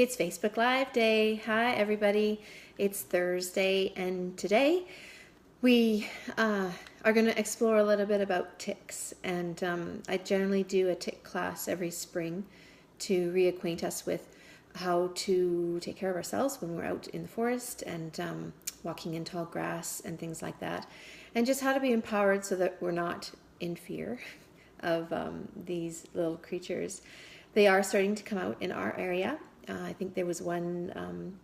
It's Facebook Live Day. Hi, everybody. It's Thursday, and today we are going to explore a little bit about ticks. And I generally do a tick class every spring to reacquaint us with how to take care of ourselves when we're out in the forest and walking in tall grass and things like that. And just how to be empowered so that we're not in fear of these little creatures. They are starting to come out in our area. I think there was one,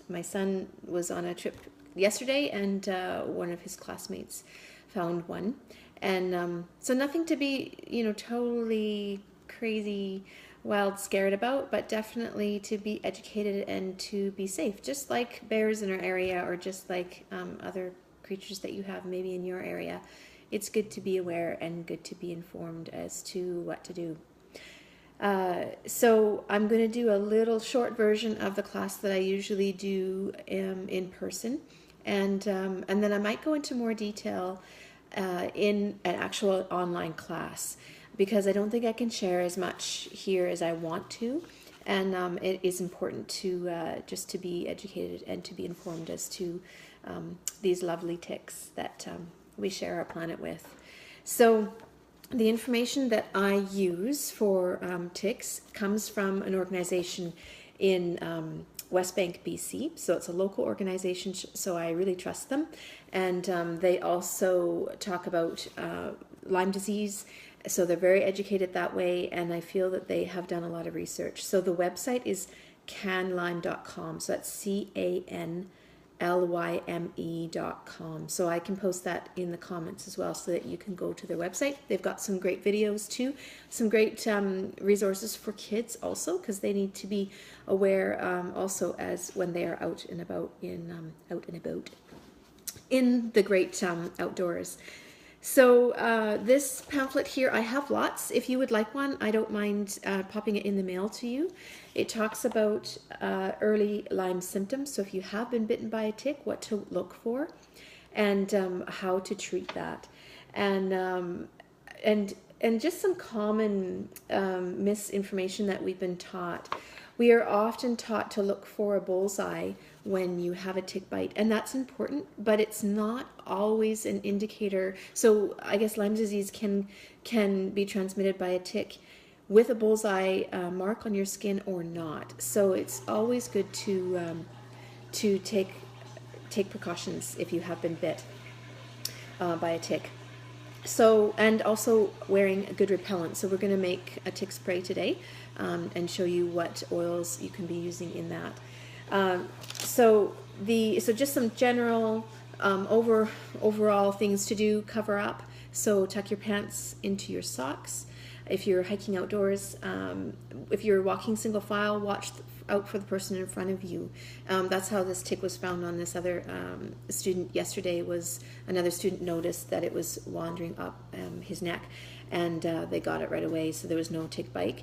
my son was on a trip yesterday and one of his classmates found one. And so nothing to be, totally crazy, wild, scared about, but definitely to be educated and to be safe, just like bears in our area or just like other creatures that you have maybe in your area. It's good to be aware and good to be informed as to what to do. So I'm going to do a little short version of the class that I usually do in person, and then I might go into more detail in an actual online class, because I don't think I can share as much here as I want to, and it is important to just to be educated and to be informed as to these lovely ticks that we share our planet with. So the information that I use for ticks comes from an organization in West Bank, BC. So it's a local organization, so I really trust them. And they also talk about Lyme disease, so they're very educated that way, and I feel that they have done a lot of research. So the website is canlyme.com, so that's CANLYME.com. So I can post that in the comments as well so that you can go to their website. They've got some great videos too, some great resources for kids also, because they need to be aware also as when they are out and about in the great outdoors. So this pamphlet here, I have lots. If you would like one, I don't mind popping it in the mail to you. It talks about early Lyme symptoms. So if you have been bitten by a tick, what to look for, and how to treat that, and just some common misinformation that we've been taught. We are often taught to look for a bullseye when you have a tick bite, and that's important, but it's not always an indicator. So I guess Lyme disease can be transmitted by a tick with a bullseye mark on your skin or not. So it's always good to take precautions if you have been bit by a tick. So, and also wearing a good repellent. So we're going to make a tick spray today and show you what oils you can be using in that. So just some general overall things to do: cover up. So tuck your pants into your socks. If you're hiking outdoors, if you're walking single file, watch out for the person in front of you. That's how this tick was found on this other student yesterday. Was another student noticed that it was wandering up his neck, and they got it right away, so there was no tick bite.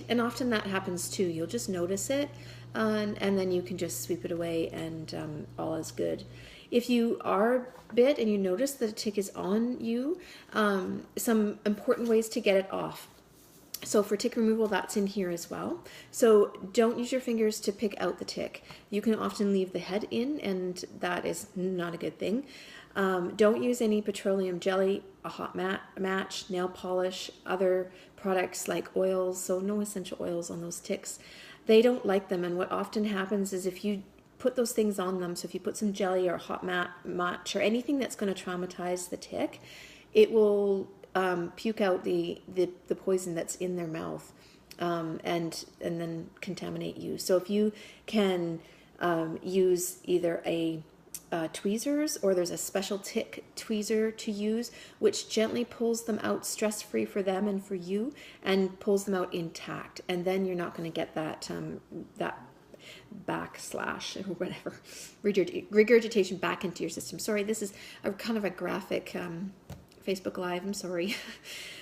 And often that happens too. You'll just notice it, and then you can just sweep it away, and all is good. If you are bit and you notice that a tick is on you, some important ways to get it off. So for tick removal, that's in here as well. So don't use your fingers to pick out the tick. You can often leave the head in, and that is not a good thing. Don't use any petroleum jelly, a hot match, nail polish, other products like oils. So no essential oils on those ticks. They don't like them, and what often happens is if you put those things on them, so if you put some jelly or hot match or anything that's going to traumatize the tick, it will puke out the poison that's in their mouth, and then contaminate you. So if you can use either a tweezers, or there's a special tick tweezer to use, which gently pulls them out stress-free for them and for you, and pulls them out intact, and then you're not going to get that backslash or whatever regurgitation back into your system. Sorry, this is a kind of a graphic Facebook Live, I'm sorry.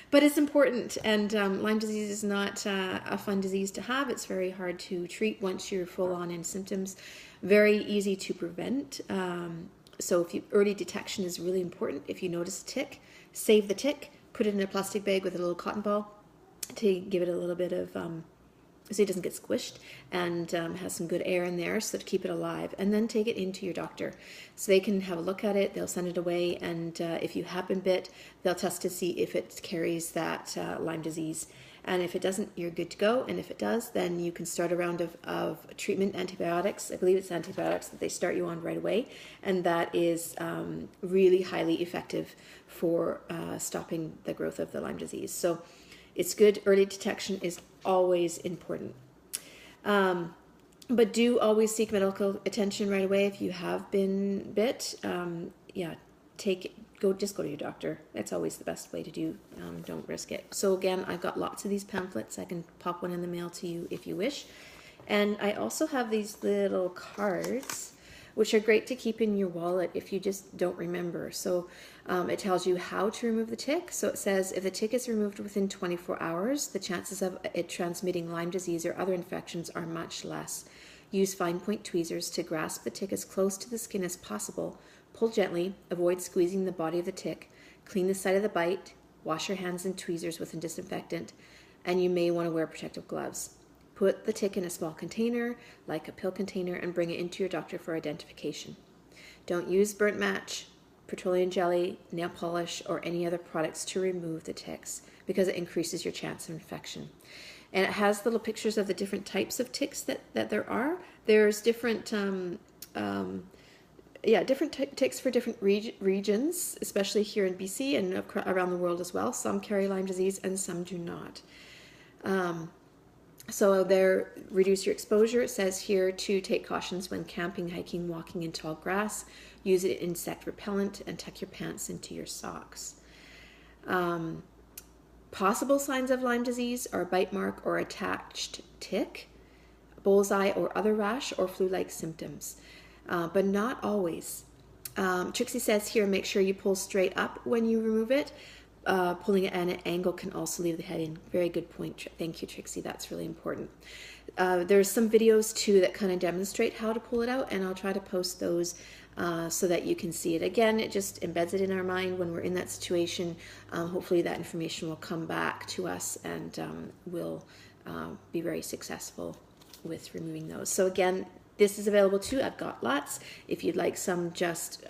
But it's important, and Lyme disease is not a fun disease to have. It's very hard to treat once you're full on in symptoms. Very easy to prevent. So early detection is really important. If you notice a tick, save the tick, put it in a plastic bag with a little cotton ball to give it a little bit of so it doesn't get squished, and has some good air in there so to keep it alive. And then take it into your doctor so they can have a look at it. They'll send it away, and if you have been bit, they'll test to see if it carries that Lyme disease. And if it doesn't, you're good to go. And if it does, then you can start a round of treatment, antibiotics. I believe it's antibiotics that they start you on right away. And that is really highly effective for stopping the growth of the Lyme disease. So it's good. Early detection is always important. But do always seek medical attention right away if you have been bit. Just go to your doctor. That's always the best way to do. Don't risk it. So again, I've got lots of these pamphlets. I can pop one in the mail to you if you wish. And I also have these little cards, which are great to keep in your wallet if you just don't remember. So it tells you how to remove the tick. So it says if the tick is removed within 24 hours, the chances of it transmitting Lyme disease or other infections are much less. Use fine point tweezers to grasp the tick as close to the skin as possible. Pull gently, avoid squeezing the body of the tick, clean the site of the bite, wash your hands and tweezers with a disinfectant, and you may want to wear protective gloves. Put the tick in a small container, like a pill container, and bring it into your doctor for identification. Don't use burnt match, petroleum jelly, nail polish, or any other products to remove the ticks because it increases your chance of infection. And it has little pictures of the different types of ticks that there are. There's different ticks for different regions, especially here in BC and around the world as well. Some carry Lyme disease and some do not. So there, reduce your exposure. It says here to take cautions when camping, hiking, walking in tall grass. Use it insect repellent and tuck your pants into your socks. Possible signs of Lyme disease are a bite mark or attached tick, bullseye or other rash, or flu-like symptoms, but not always. Trixie says here, make sure you pull straight up when you remove it. Pulling it at an angle can also leave the head in. Very good point. Thank you, Trixie. That's really important. There's some videos too that kind of demonstrate how to pull it out, and I'll try to post those so that you can see it. Again, it just embeds it in our mind when we're in that situation. Hopefully that information will come back to us, and we'll be very successful with removing those. So again, this is available too. I've got lots. If you'd like some, just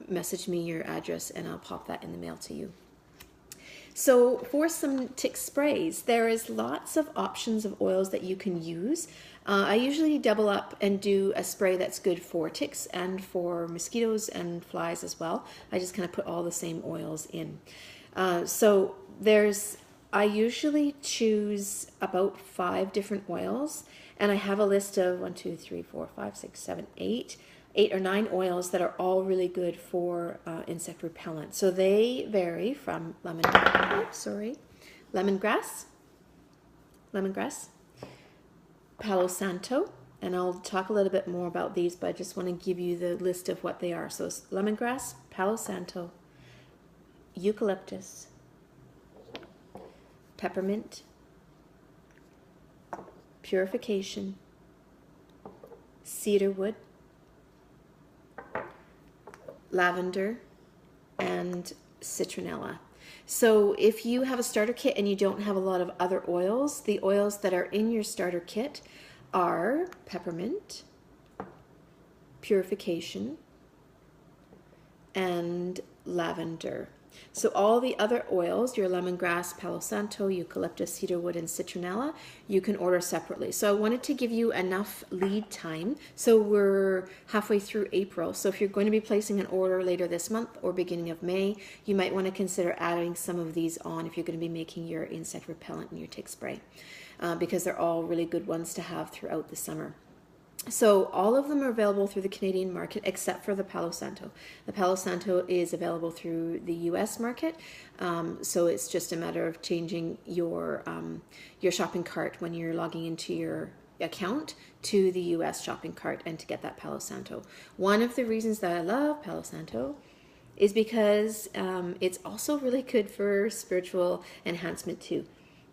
message me your address and I'll pop that in the mail to you. So for some tick sprays, there is lots of options of oils that you can use. I usually double up and do a spray that's good for ticks and for mosquitoes and flies as well. I just kind of put all the same oils in. I usually choose about 5 different oils, and I have a list of 8 or 9 oils that are all really good for insect repellent. So they vary from lemongrass, Palo Santo, and I'll talk a little bit more about these, but I just want to give you the list of what they are. So it's lemongrass, Palo Santo, eucalyptus, peppermint, purification, cedarwood, lavender, and citronella. So if you have a starter kit and you don't have a lot of other oils, the oils that are in your starter kit are peppermint, purification, and lavender. So all the other oils, your lemongrass, Palo Santo, eucalyptus, cedarwood, and citronella, you can order separately. So I wanted to give you enough lead time. So we're halfway through April. So if you're going to be placing an order later this month or beginning of May, you might want to consider adding some of these on if you're going to be making your insect repellent and your tick spray, because they're all really good ones to have throughout the summer. So all of them are available through the Canadian market except for the Palo Santo. The Palo Santo is available through the US market, so it's just a matter of changing your shopping cart when you're logging into your account to the US shopping cart and to get that Palo Santo. One of the reasons that I love Palo Santo is because it's also really good for spiritual enhancement too.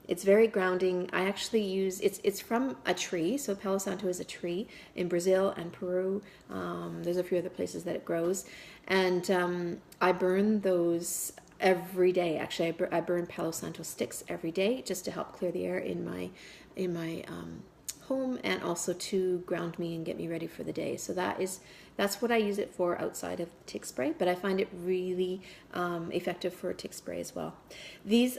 It's very grounding. I actually use, it's from a tree. So Palo Santo is a tree in Brazil and Peru. There's a few other places that it grows. And I burn those every day. Actually, I burn Palo Santo sticks every day just to help clear the air in my and also to ground me and get me ready for the day. So that's what I use it for outside of tick spray, but I find it really effective for a tick spray as well.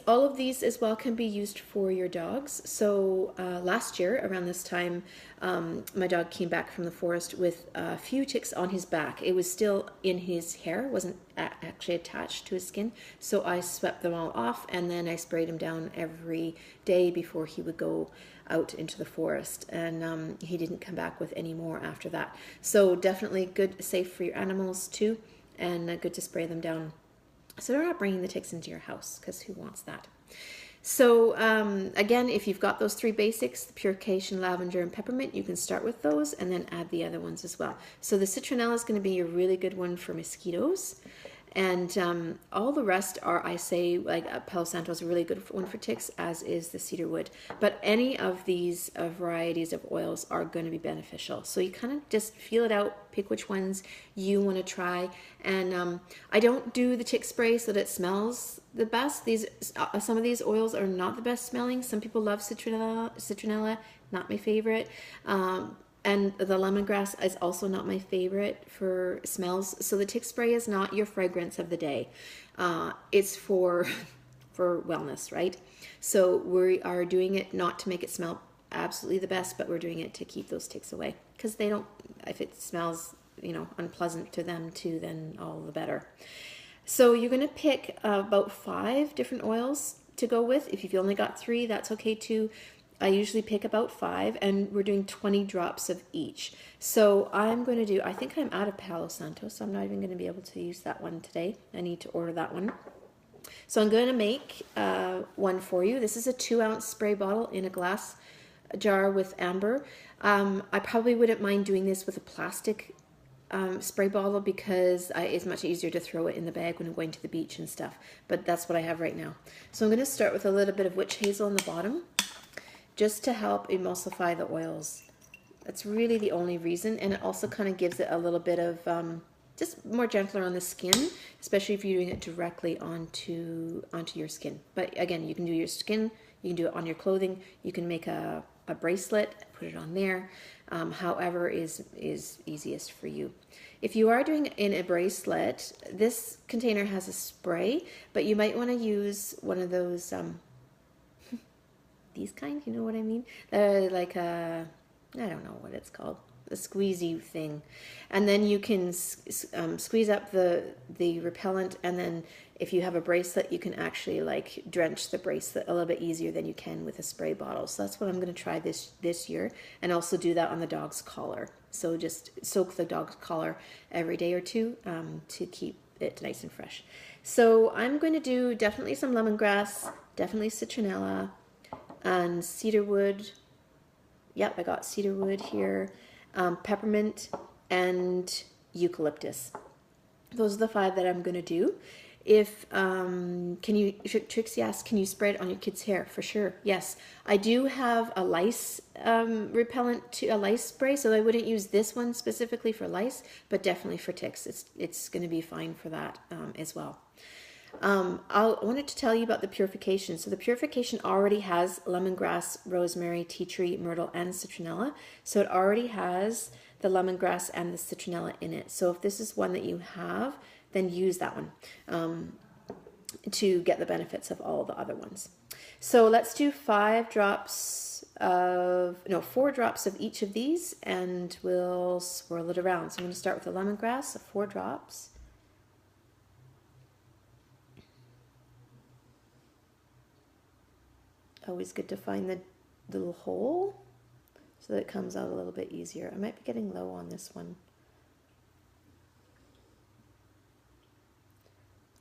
All of these as well can be used for your dogs. So last year around this time, my dog came back from the forest with a few ticks on his back. It was still in his hair, wasn't actually attached to his skin. So I swept them all off, and then I sprayed him down every day before he would go out into the forest, and he didn't come back with any more after that. So definitely good, safe for your animals too, and good to spray them down so they're not bringing the ticks into your house, because who wants that? So again, if you've got those three basics, the purification, lavender, and peppermint, you can start with those and then add the other ones as well. So the citronella is going to be a really good one for mosquitoes. And all the rest are, I say, like Palo Santo is a really good one for ticks, as is the cedarwood. But any of these varieties of oils are going to be beneficial. So you kind of just feel it out, pick which ones you want to try. And I don't do the tick spray so that it smells the best. Some of these oils are not the best smelling. Some people love citronella, not my favorite. And the lemongrass is also not my favorite for smells. So the tick spray is not your fragrance of the day. It's for wellness, right? So we are doing it not to make it smell absolutely the best, but we're doing it to keep those ticks away. Because they don't, if it smells, unpleasant to them too, then all the better. So you're going to pick about 5 different oils to go with. If you've only got 3, that's okay too. I usually pick about 5, and we're doing 20 drops of each. So I'm going to do, I think I'm out of Palo Santo, so I'm not even going to be able to use that one today. I need to order that one. So I'm going to make one for you. This is a 2-ounce spray bottle in a glass jar with amber. I probably wouldn't mind doing this with a plastic spray bottle, because it's much easier to throw it in the bag when I'm going to the beach and stuff. But that's what I have right now. So I'm going to start with a little bit of witch hazel on the bottom, just to help emulsify the oils. That's really the only reason, and it also kind of gives it a little bit of just more gentler on the skin, especially if you're doing it directly onto your skin. But again, you can do your skin, you can do it on your clothing, you can make a bracelet, put it on there, however is easiest for you. If you are doing it in a bracelet, this container has a spray, but you might want to use one of those these kind, you know what I mean? Like I don't know what it's called, the squeezy thing. And then you can squeeze up the repellent, and then if you have a bracelet, you can actually like drench the bracelet a little bit easier than you can with a spray bottle. So that's what I'm going to try this year, and also do that on the dog's collar. So just soak the dog's collar every day or two to keep it nice and fresh. So I'm going to do definitely some lemongrass, definitely citronella, and cedarwood. Yep, I got cedarwood here, peppermint, and eucalyptus. Those are the 5 that I'm going to do. If Trixie asked, can you spray it on your kid's hair? For sure, yes. I do have a lice repellent, a lice spray, so I wouldn't use this one specifically for lice, but definitely for ticks. It's going to be fine for that as well. I wanted to tell you about the purification. So the purification already has lemongrass, rosemary, tea tree, myrtle, and citronella. So it already has the lemongrass and the citronella in it. So if this is one that you have, then use that one to get the benefits of all the other ones. So let's do 4 drops of each of these, and we'll swirl it around. So I'm going to start with the lemongrass, so 4 drops. Always good to find the little hole so that it comes out a little bit easier. I might be getting low on this one.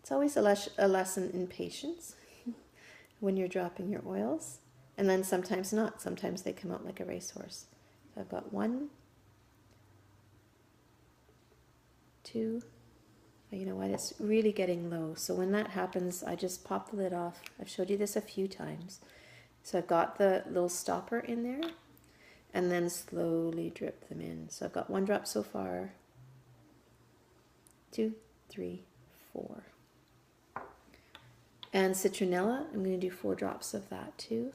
It's always a lesson in patience when you're dropping your oils. And then sometimes not. Sometimes they come out like a racehorse. So I've got 1, 2. You know what? It's really getting low. So when that happens, I just pop the lid off. I've showed you this a few times. So I've got the little stopper in there, and then slowly drip them in. So I've got 1 drop so far, 2, 3, 4. And citronella, I'm going to do 4 drops of that too.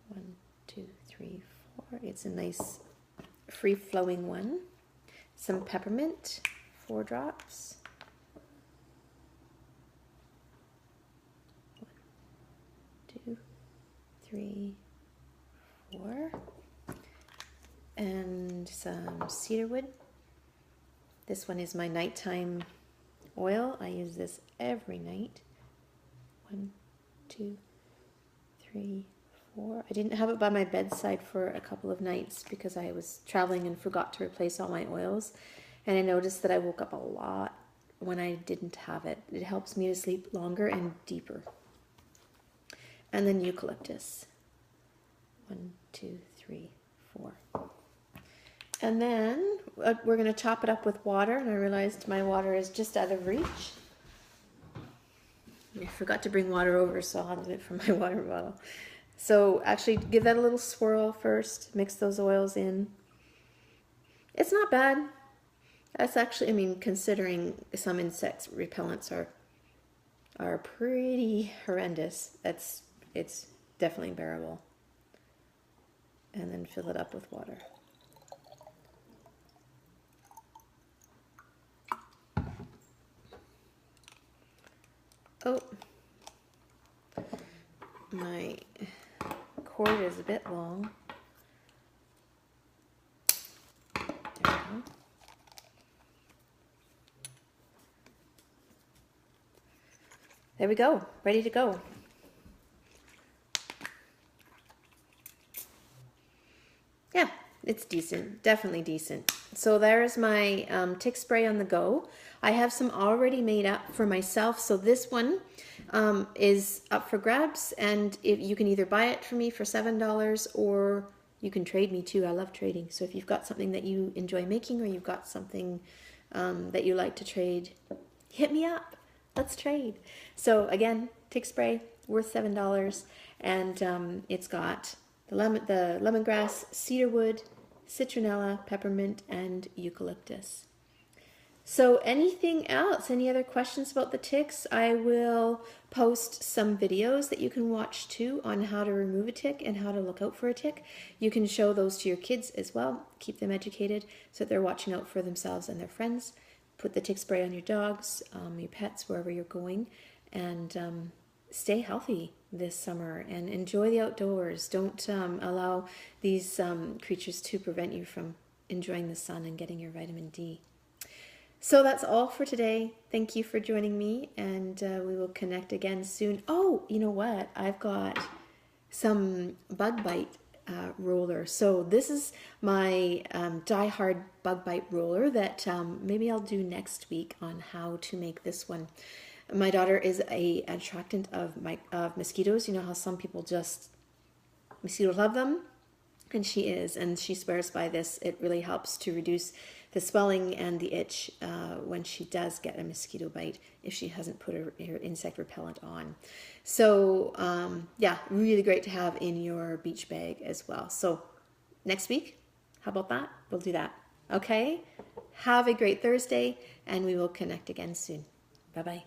1, two, three, four. It's a nice free-flowing one. Some peppermint, 4 drops. 1, 2, 3, 4. And some cedarwood. This one is my nighttime oil. I use this every night. 1, 2, 3, 4. I didn't have it by my bedside for a couple of nights because I was traveling and forgot to replace all my oils. And I noticed that I woke up a lot when I didn't have it. It helps me to sleep longer and deeper. And then eucalyptus. 1, 2, 3, 4. And then we're going to chop it up with water. And I realized my water is just out of reach. I forgot to bring water over, so I'll do it from my water bottle. So actually give that a little swirl first. Mix those oils in. It's not bad. That's actually, I mean, considering some insect repellents are pretty horrendous. It's definitely bearable. And then fill it up with water. Oh, my cord is a bit long. There we go. There we go, ready to go. Yeah, it's decent, definitely decent. So there's my tick spray on the go. I have some already made up for myself. So this one is up for grabs, and if you can either buy it for me for $7 or you can trade me too. I love trading. So if you've got something that you enjoy making, or you've got something that you like to trade, hit me up. Let's trade. So again, tick spray worth $7, and it's got the lemongrass, cedarwood, citronella, peppermint, and eucalyptus. So anything else? Any other questions about the ticks? I will post some videos that you can watch too on how to remove a tick and how to look out for a tick. You can show those to your kids as well. Keep them educated so that they're watching out for themselves and their friends. Put the tick spray on your dogs, your pets, wherever you're going, and stay healthy this summer and enjoy the outdoors. Don't allow these creatures to prevent you from enjoying the sun and getting your vitamin D. So that's all for today. Thank you for joining me, and we will connect again soon. Oh, you know what? I've got some bug bite roller. So this is my Die Hard bug bite roller that maybe I'll do next week on how to make this one. My daughter is an attractant of mosquitoes. You know how some people just, mosquitoes love them? And she is, and she swears by this. It really helps to reduce the swelling and the itch when she does get a mosquito bite if she hasn't put her insect repellent on. So yeah, really great to have in your beach bag as well. So next week, how about that? We'll do that. Okay? Have a great Thursday, and we will connect again soon. Bye-bye.